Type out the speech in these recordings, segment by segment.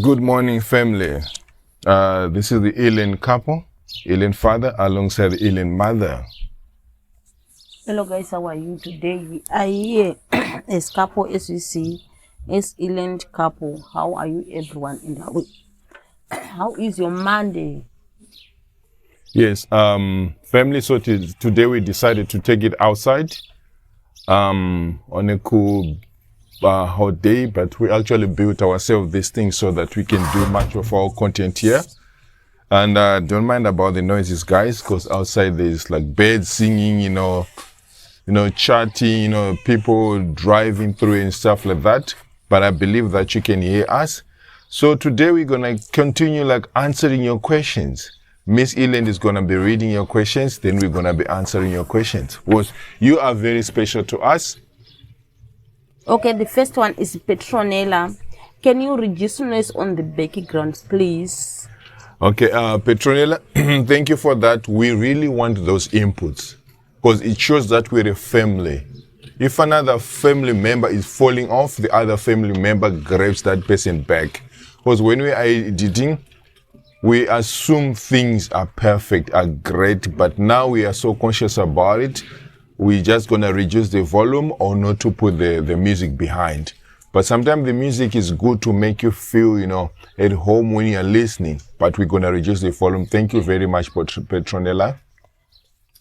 Good morning, family. This is the Ellen couple, Ellen father, alongside the Ellen mother. Hello guys, how are you today? We are here as couple, as you see, as Ellen couple. How are you, everyone? And how is your Monday? Yes, family. So today we decided to take it outside on a cool hot day, but we actually built ourselves this thing so that we can do much of our content here. And don't mind about the noises, guys, because outside there's like birds singing, chatting, people driving through and stuff like that. But I believe that you can hear us. So today we're gonna continue like answering your questions. Miss Ellen is gonna be reading your questions, then we're gonna be answering your questions. Because you are very special to us. Okay, the first one is Petronella. Can you reduce noise on the background, please? Okay, Petronella, thank you for that. We really want those inputs because it shows that we're a family. If another family member is falling off, the other family member grabs that person back. Because when we are editing, we assume things are perfect, are great, but now we are so conscious about it, we're just gonna reduce the volume or not to put the music behind. But sometimes the music is good to make you feel, at home when you're listening, but we're gonna reduce the volume. Thank you very much, Petronella.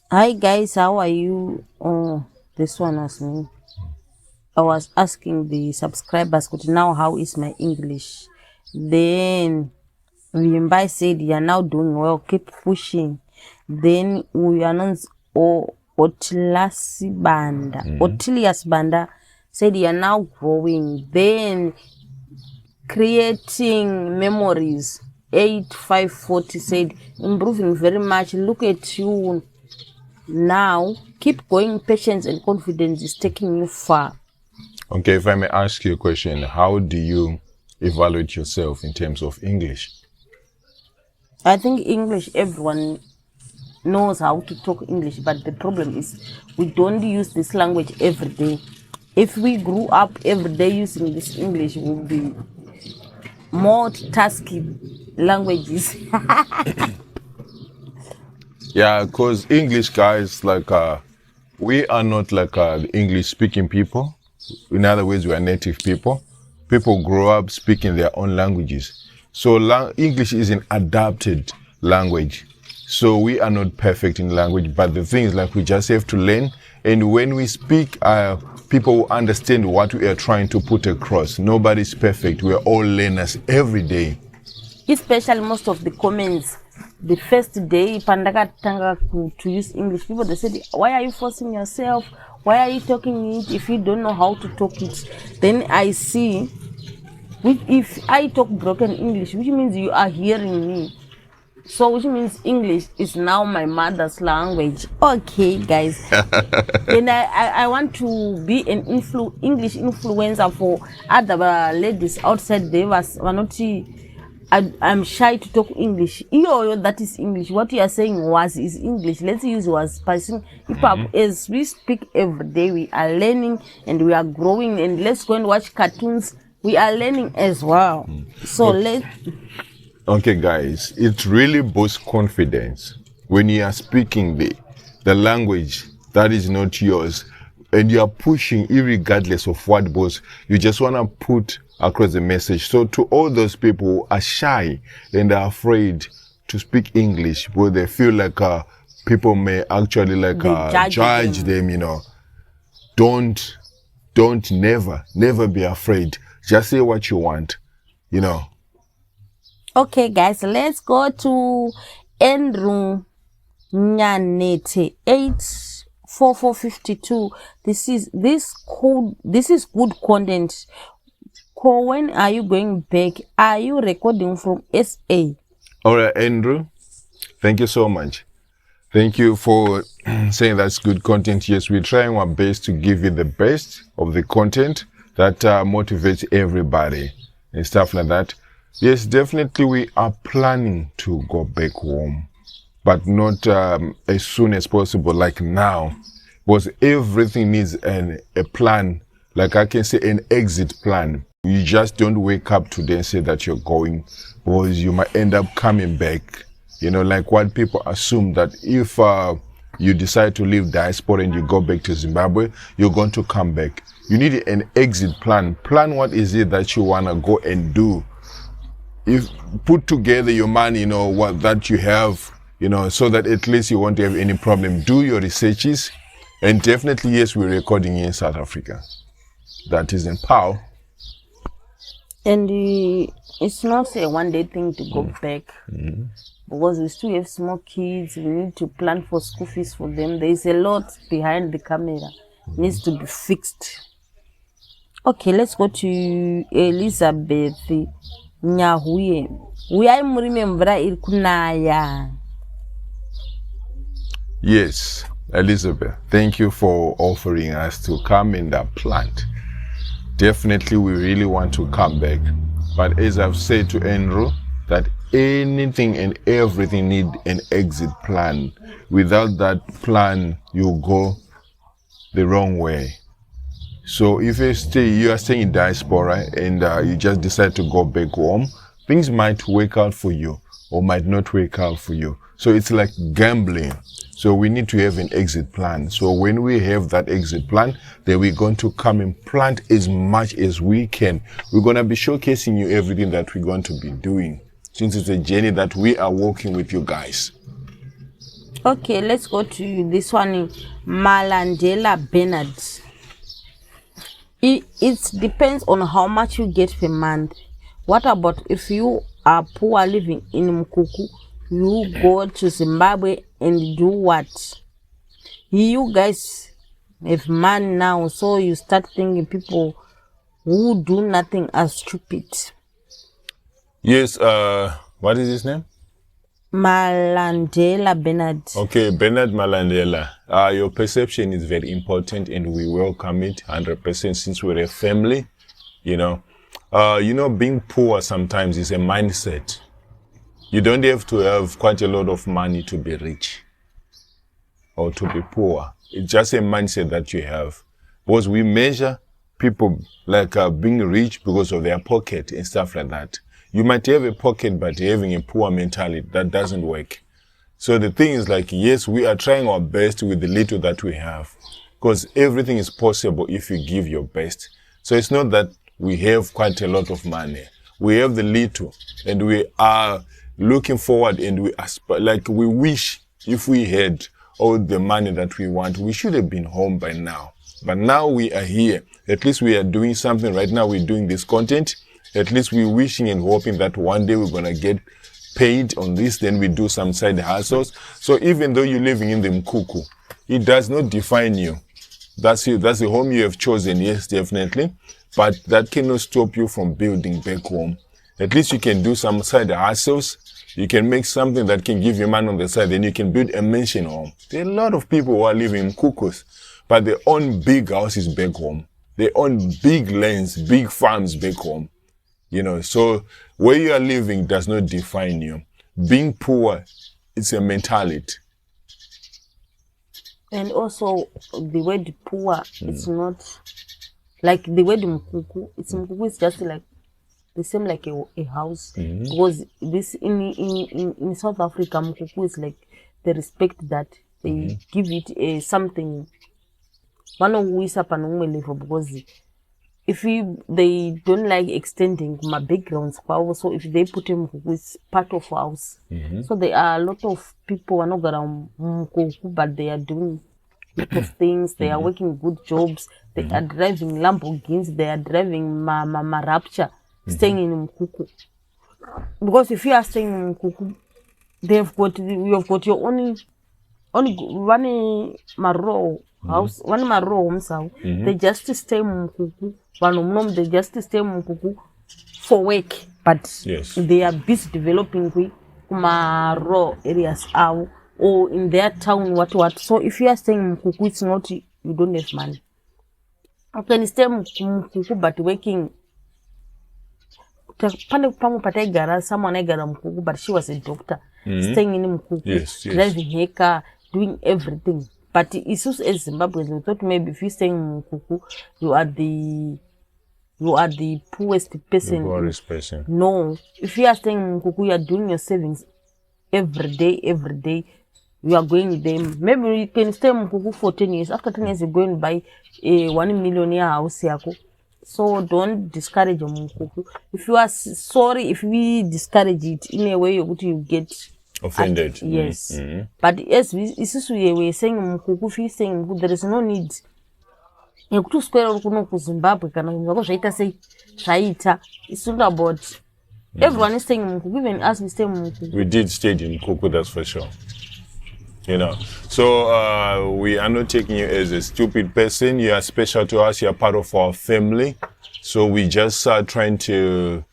Hi guys, how are you? Oh, this one was me. I was asking the subscribers, but now how is my English? Then Vimbai said, you are now doing well, keep pushing. Then we announced Otilias Banda said, you are now growing. Then creating memories 8540 said, improving very much. Look at you now. Keep going. Patience and confidence is taking you far. Okay, if I may ask you a question, how do you evaluate yourself in terms of English? I think English, everyone knows how to talk English, but the problem is we don't use this language every day. If we grew up every day using this English, we'll be multitasking languages. Yeah, because English guys, like, we are not like the English speaking people. In other words, we are native people. People grow up speaking their own languages. So English is an adapted language. So we are not perfect in language, but the thing is like we just have to learn. And when we speak, people will understand what we are trying to put across. Nobody's perfect. We are all learners every day. Especially most of the comments, the first day, Pandaka Tanga to use English, people they said, why are you forcing yourself? Why are you talking it if you don't know how to talk it? Then I see, if I talk broken English, which means you are hearing me. So which means English is now my mother's language. Okay, guys. Then I want to be an English influencer for other ladies outside. They were not. I'm shy to talk English. That is English. What you are saying is English. Let's use was passing. As we speak every day, we are learning and we are growing. And let's go and watch cartoons. We are learning as well. So let's. Okay, guys, it really boosts confidence when you are speaking the language that is not yours and you are pushing irregardless of what boss. You just want to put across the message. So to all those people who are shy and are afraid to speak English, where they feel like people may actually judge them, don't never be afraid. Just say what you want, Okay, guys, let's go to Andrew Nyanete 84452. This is good content. When are you going back? Are you recording from SA? All right, Andrew, thank you so much. Thank you for saying that's good content. Yes, we're trying our best to give you the best of the content that motivates everybody and stuff like that. Yes, definitely we are planning to go back home, but not as soon as possible, like now, because everything needs a plan, like I can say an exit plan. You just don't wake up today and say that you're going, because you might end up coming back. You know, like what people assume, that if you decide to leave diaspora and you go back to Zimbabwe, you're going to come back. You need an exit plan. Plan what is it that you want to go and do. If put together your money, you know, what that you have, you know, so that at least you won't have any problem. Do your researches. And definitely, yes, we're recording here in South Africa. That is in POW. And it's not a one-day thing to go back. Because we still have small kids. We need to plan for school fees for them. There is a lot behind the camera. It needs to be fixed. Okay, let's go to Elizabeth Nyahuye. Uyayimuremembra iri kunaya. Yes, Elizabeth, thank you for offering us to come in that plant. Definitely, we really want to come back. But as I've said to Andrew, that anything and everything need an exit plan. Without that plan, you go the wrong way. So if you are staying in diaspora and you just decide to go back home, things might work out for you or might not work out for you. So it's like gambling. So we need to have an exit plan. So when we have that exit plan, then we're going to come and plant as much as we can. We're going to be showcasing you everything that we're going to be doing, since it's a journey that we are walking with you guys. Okay, let's go to this one, Malandela Bernard. It depends on how much you get per month. What about if you are poor living in Mkuku, you go to Zimbabwe and do what? You guys have money now, so you start thinking people who do nothing are stupid. Yes, what is his name? Malandela Bernard. Okay, Bernard Malandela. Your perception is very important and we welcome it 100% since we're a family. You know, being poor sometimes is a mindset. You don't have to have quite a lot of money to be rich or to be poor. It's just a mindset that you have. Because we measure people like being rich because of their pocket and stuff like that. You might have a pocket, but having a poor mentality, that doesn't work. So the thing is like, yes, we are trying our best with the little that we have, because everything is possible if you give your best. So it's not that we have quite a lot of money. We have the little, and we are looking forward, and we wish if we had all the money that we want, we should have been home by now. But now we are here. At least we are doing something right now. We're doing this content. At least we're wishing and hoping that one day we're going to get paid on this, then we do some side hustles. So even though you're living in the Mkuku, it does not define you. That's the home you have chosen, yes, definitely. But that cannot stop you from building back home. At least you can do some side hustles. You can make something that can give you money on the side, then you can build a mansion home. There are a lot of people who are living in Mkukus, but they own big houses back home. They own big lands, big farms back home. You know, so where you are living does not define you. Being poor, it's a mentality. And also, the word poor, it's not like the word Mkuku. Mkuku is just like the same like a house. Because this in South Africa, Mkuku is like the respect that they give it something. One of we level because if they don't like extending my backgrounds, so if they put him with part of house, so there are a lot of people who are not around Mkuku, but they are doing a lot of things. They are working good jobs. They are driving Lamborghinis. They are driving Rapture, staying in Mkuku. Because if you are staying in Mkuku, you have got your own one maro house, one maro homes. They just stay in Mkuku. They just stay in Mkuku for work, but yes, they are busy developing maro areas or in their town, what. So if you are staying in Mkuku, it's not, you don't have money. You can stay in Mkuku, but working. Someone I got Mkuku, but she was a doctor, staying in Mkuku, yes. driving her car, doing everything. But it's just as Zimbabwe, we thought maybe if you stay in Mkuku, you you are the poorest person. The poorest person. No. If you are staying in Mkuku, you are doing your savings every day. You are going there. Maybe you can stay in Mkuku for 10 years. After 10 years, you're going to buy a 1 million house. So don't discourage your Mkuku. If you are sorry, if we discourage it, in a way you get offended. Yes. But yes, we are saying Mkuku, if you saying there is no need. To square ku Zimbabwe kana zvaita sei zvaita. It's not about everyone is staying in Mkuku, even us we stay in Mkuku. We did stay in Mkuku, that's for sure. You know, so we are not taking you as a stupid person. You are special to us. You are part of our family. So we just are trying to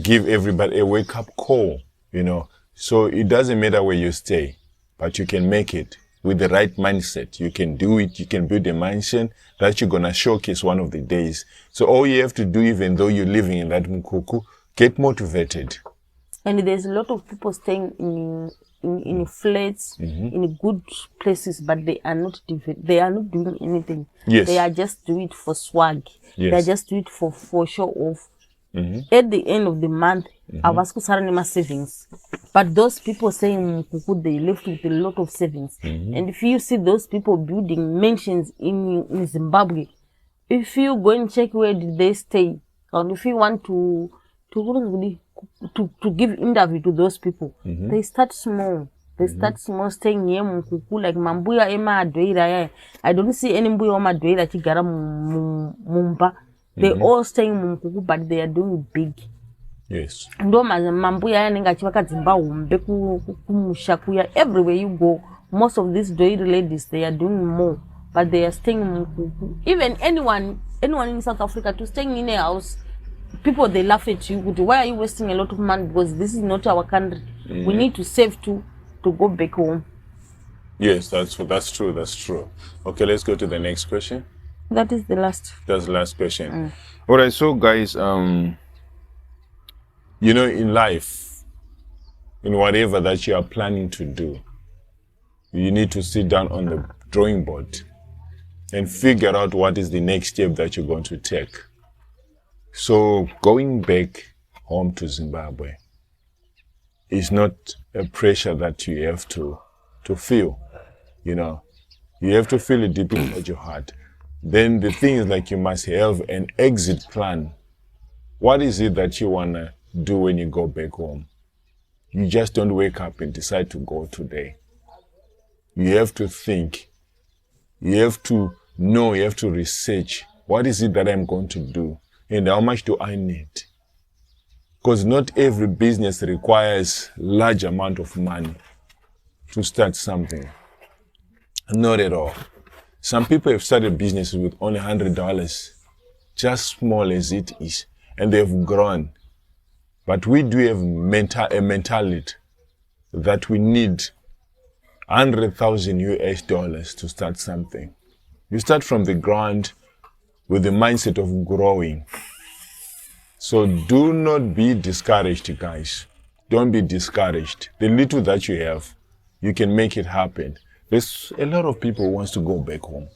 give everybody a wake-up call, you know. So it doesn't matter where you stay, but you can make it with the right mindset. You can do it. You can build a mansion that you're going to showcase one of the days. So all you have to do, even though you're living in that Mkuku, get motivated. And there's a lot of people staying in flats, in good places, but they are not doing anything. Yes. They are just doing it for swag. Yes. They are just doing it for show off. At the end of the month, I was my savings. But those people saying they left with a lot of savings. And if you see those people building mansions in Zimbabwe, if you go and check where did they stay, and if you want to give interview to those people, they start small. They start small, staying near Mkuku, like Mambuya Ema Adweira. I don't see any Mbuya Ema Adweira Chigara Mumba. They all staying in Mkuku, but they are doing big. Yes. Ndo Mambuya Nenga Chivaka Zimbabwe, Kumushakuya, everywhere you go, most of these Doiri ladies, they are doing more, but they are staying in Mkuku. Even anyone in South Africa to staying in a house, people they laugh at you. Why are you wasting a lot of money? Because this is not our country. We need to save to go back home. Yes, that's true. That's true. Okay, let's go to the next question. That is the last. That's the last question. All right, so guys, you know, in life, in whatever that you are planning to do, you need to sit down on the drawing board and figure out what is the next step that you're going to take. So going back home to Zimbabwe is not a pressure that you have to feel, you know. You have to feel it deep inside your heart. Then the thing is, like, you must have an exit plan. What is it that you want to do when you go back home? You just don't wake up and decide to go today. You have to think. You have to know, you have to research. What is it that I'm going to do? And how much do I need? Because not every business requires large amount of money to start something. Not at all. Some people have started businesses with only $100, just small as it is, and they've grown. But we do have a mentality that we need 100,000 US dollars to start something. You start from the ground with the mindset of growing. So do not be discouraged, guys. Don't be discouraged. The little that you have, you can make it happen. There's a lot of people who wants to go back home,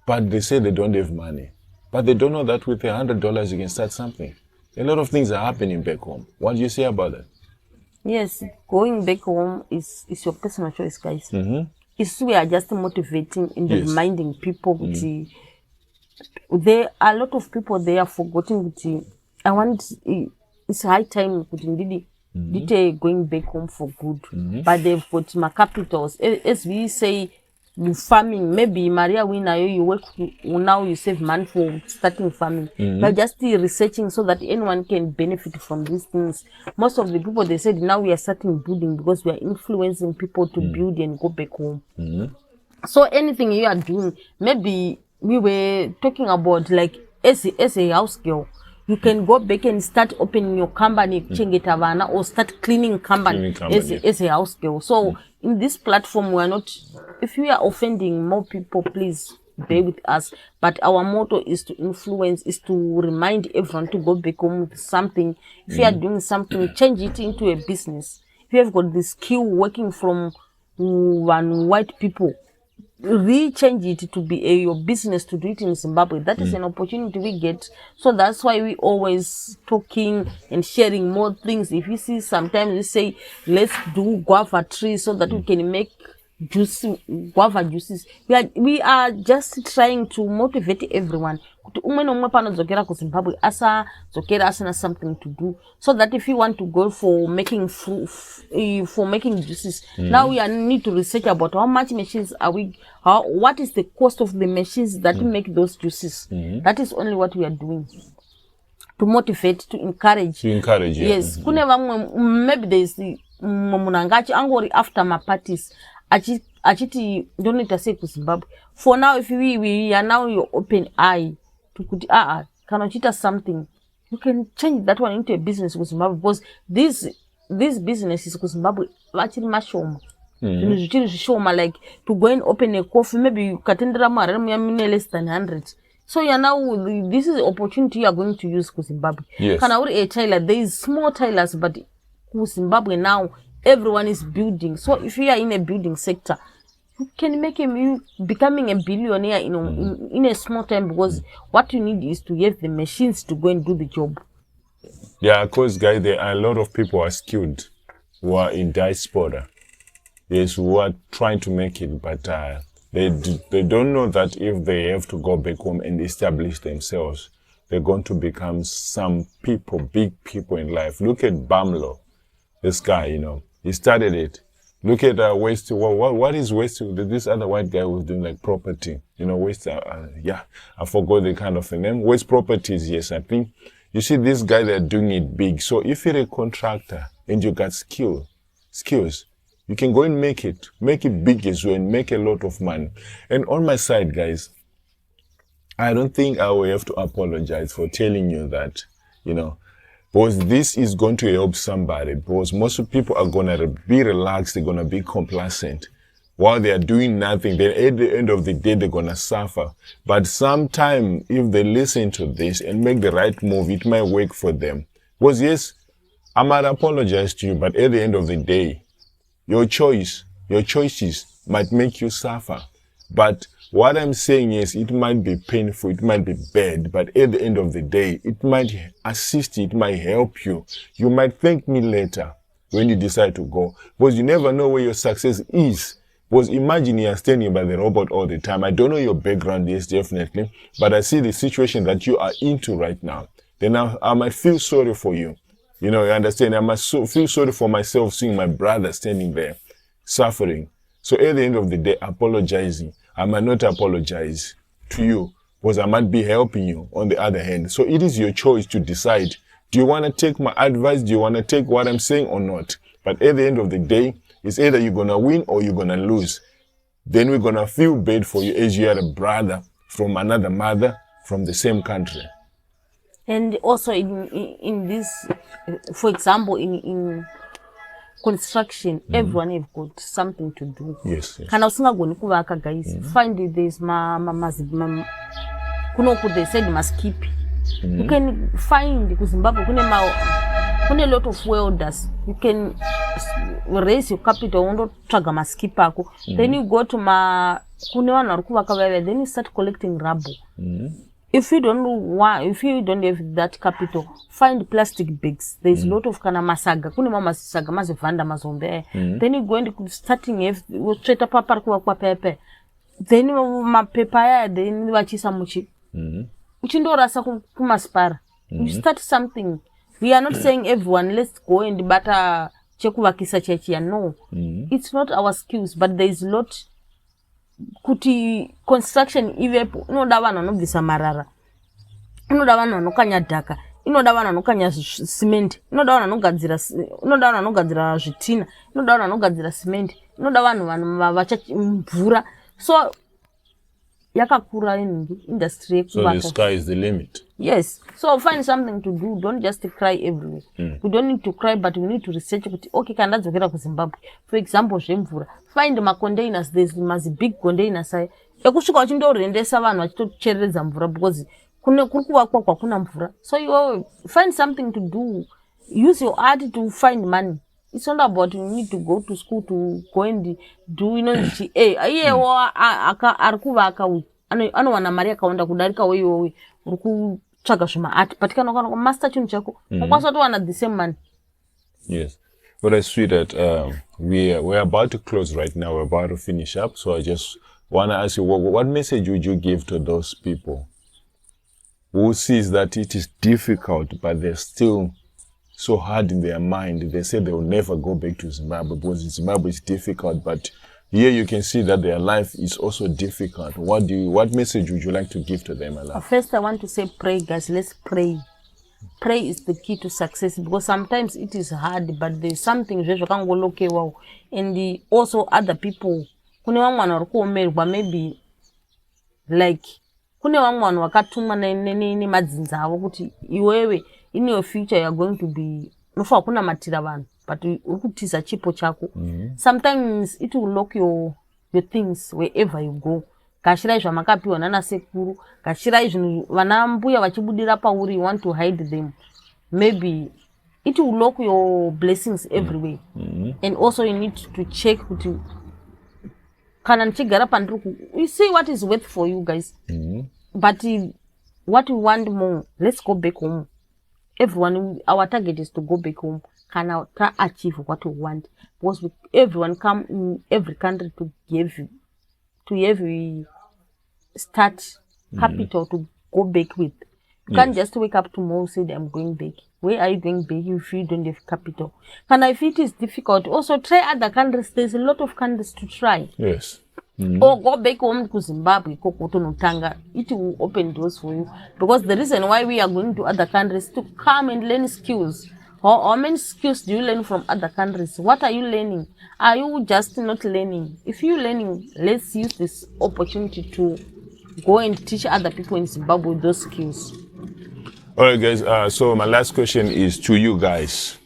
but they say they don't have money. But they don't know that with $100 you can start something. A lot of things are happening back home. What do you say about that? Yes, going back home is your personal choice, guys. It's we are just motivating and reminding people. There are a lot of people they are forgetting. It's high time going back home for good. But they've got my capitals. As we say, you farming, maybe Maria Wina, you work now, you save money for starting farming. But just researching so that anyone can benefit from these things. Most of the people, they said now we are starting building because we are influencing people to build and go back home. So anything you are doing, maybe we were talking about like as a house girl, you can go back and start opening your company, or start cleaning company, as a house girl. So in this platform, we are not, if we are offending more people, please bear with us. But our motto is to influence, is to remind everyone to go back home with something. If you are doing something, change it into a business. If you have got the skill working from one white people, rechange it to be your business to do it in Zimbabwe. That is an opportunity we get. So that's why we always talking and sharing more things. If you see, sometimes we say, let's do guava trees so that we can make juice, guava juices. We are just trying to motivate everyone. Zimbabwe asana something to do, so that if you want to go for making for making juices, now we need to research about how much machines are what is the cost of the machines that make those juices. That is only what we are doing to motivate, to encourage. Yes. Maybe there is munangachi angori after my parties. Achiti don't need to say to Zimbabwe. For now, if we are now your open eye to can something, you can change that one into a business with Zimbabwe, because this business is with Zimbabwe actually mashoma. Like to go and open a coffee, maybe you can less than 100. So you are now, this is the opportunity you are going to use with Zimbabwe. Yes. Can a tailor? There is small tailors, but with Zimbabwe now everyone is building. So if you are in a building sector, you can make you becoming a billionaire in a small time, because what you need is to have the machines to go and do the job. Yeah, because guys, there are a lot of people who are skilled, who are in diaspora. Yes, who are trying to make it, but they don't know that if they have to go back home and establish themselves, they're going to become some people, big people in life. Look at Bamlo, this guy, he started it. Look at West. What is West? This other white guy was doing like property. West. I forgot the kind of name. West Properties. Yes, I think. You see, this guy, they're doing it big. So if you're a contractor and you got skills, you can go and make it big as well, and make a lot of money. And on my side, guys, I don't think I will have to apologize for telling you that, because this is going to help somebody, because most people are going to be relaxed, they're going to be complacent while they are doing nothing. Then at the end of the day, they're going to suffer. But sometime, if they listen to this and make the right move, it might work for them. Because yes, I might apologize to you, but at the end of the day, your choices might make you suffer. But what I'm saying is, it might be painful, it might be bad, but at the end of the day, it might assist you, it might help you. You might thank me later when you decide to go, because you never know where your success is. Because imagine you are standing by the robot all the time. I don't know your background, yes, definitely, but I see the situation that you are into right now. Then I might feel sorry for you. You understand? I must feel sorry for myself seeing my brother standing there, suffering. So at the end of the day, apologizing, I might not apologize to you, because I might be helping you on the other hand. So it is your choice to decide, do you want to take my advice? Do you want to take what I'm saying or not? But at the end of the day, it's either you're going to win or you're going to lose. Then we're going to feel bad for you as you are a brother from another mother from the same country. And also in this, for example, in construction, everyone have got something to do. Yes. Kana usingagoni kuvaka, guys. Find there's they said maskipi. You can find Zimbabwe kune a lot of welders. You can raise your capital undo traga maskipa ako. Then you go to kune vanu vari kuvaka vaya, then you start collecting rubble. If you don't have that capital, find plastic bags. There's a lot of kana masaga. Kune masaga mazivanda mazombe. Then you go and starting straight up kwa pepe. Then mapepa then wachisa muchi. Uchindorasa kumaspara. You start something. We are not saying everyone let's go and bata chekuvakisa chechi. No. It's not our skills, but there is a lot. Kuti construction ivepo inoda vanhu vanobvisa marara, inoda vanhu vanokanya dhaka, inoda vanhu vanokanya simende, inoda vanhu vanogadzira zvitina, inoda vanhu vanogadzira simende, inoda vanhu vachimvura. So yakakura industry So the sky is the limit. Yes. So find something to do. Don't just cry everywhere. We don't need to cry, but we need to research. Okay, can that's okay for Zimbabwe. For example, find my containers. There's big containers. Ekushuka uchindo rendesa vanhu vachitocherereza mvura, because kuna mvura. So you find something to do. Use your art to find money. It's not about you need to go to school to go and do, you know, anowana mari akaunda kudarika wewe uri kutsvaga zvemaart but kana ukaona master chinhu chako ukwanisa kutowana the same money. Yes. But I see that we're about to close right now. We're about to finish up. So I just want to ask you, what message would you give to those people who sees that it is difficult, but they're still so hard in their mind? They say they will never go back to Zimbabwe because Zimbabwe is difficult, but here you can see that their life is also difficult. What message would you like to give to them? First, I want to say pray, guys. Let's pray. Pray is the key to success because sometimes it is hard, but there's something and also other people. Maybe like kune vamwe vakatuma nemadzinza avo kuti iwewe in your future you are going to be unofanira kunamatira vanhu but uri kutiza chipo chako. Sometimes it will lock your things wherever you go. Gashirai zvamakapiwa nana sekuru, gashirai zvinhu vana mbuya vachibudira pauri, you want to hide them. Maybe it will lock your blessings everywhere. And also you need to check kuti kana nichigara pandiri, you see what is worth for you guys. But what we want more, let's go back home. Everyone, our target is to go back home. Can I achieve what we want? Because everyone come in every country to every start capital to go back with. You can't just wake up tomorrow and say I'm going back. Where are you going back if you don't have capital? And if it is difficult, also try other countries. There's a lot of countries to try. Yes. Or go back home to Zimbabwe, it will open doors for you. Because the reason why we are going to other countries to come and learn skills. How many skills do you learn from other countries? What are you learning? Are you just not learning? If you're learning, let's use this opportunity to go and teach other people in Zimbabwe those skills. All right, guys. So my last question is to you guys.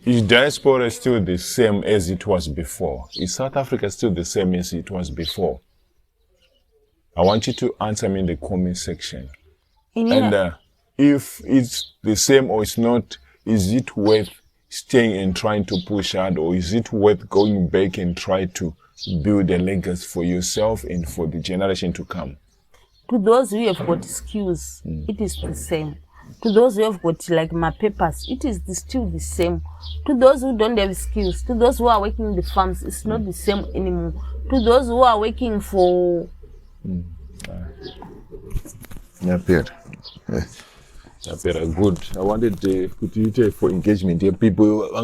Is diaspora still the same as it was before? Is South Africa still the same as it was before? I want you to answer me in the comment section. And if it's the same or it's not, is it worth staying and trying to push hard, or is it worth going back and try to build a legacy for yourself and for the generation to come? To those who have got skills, it is the same. To those who have got like my papers, it is still the same. To those who don't have skills, to those who are working in the farms, it's not the same anymore. To those who are working for... Good. I wanted to put you for engagement here. People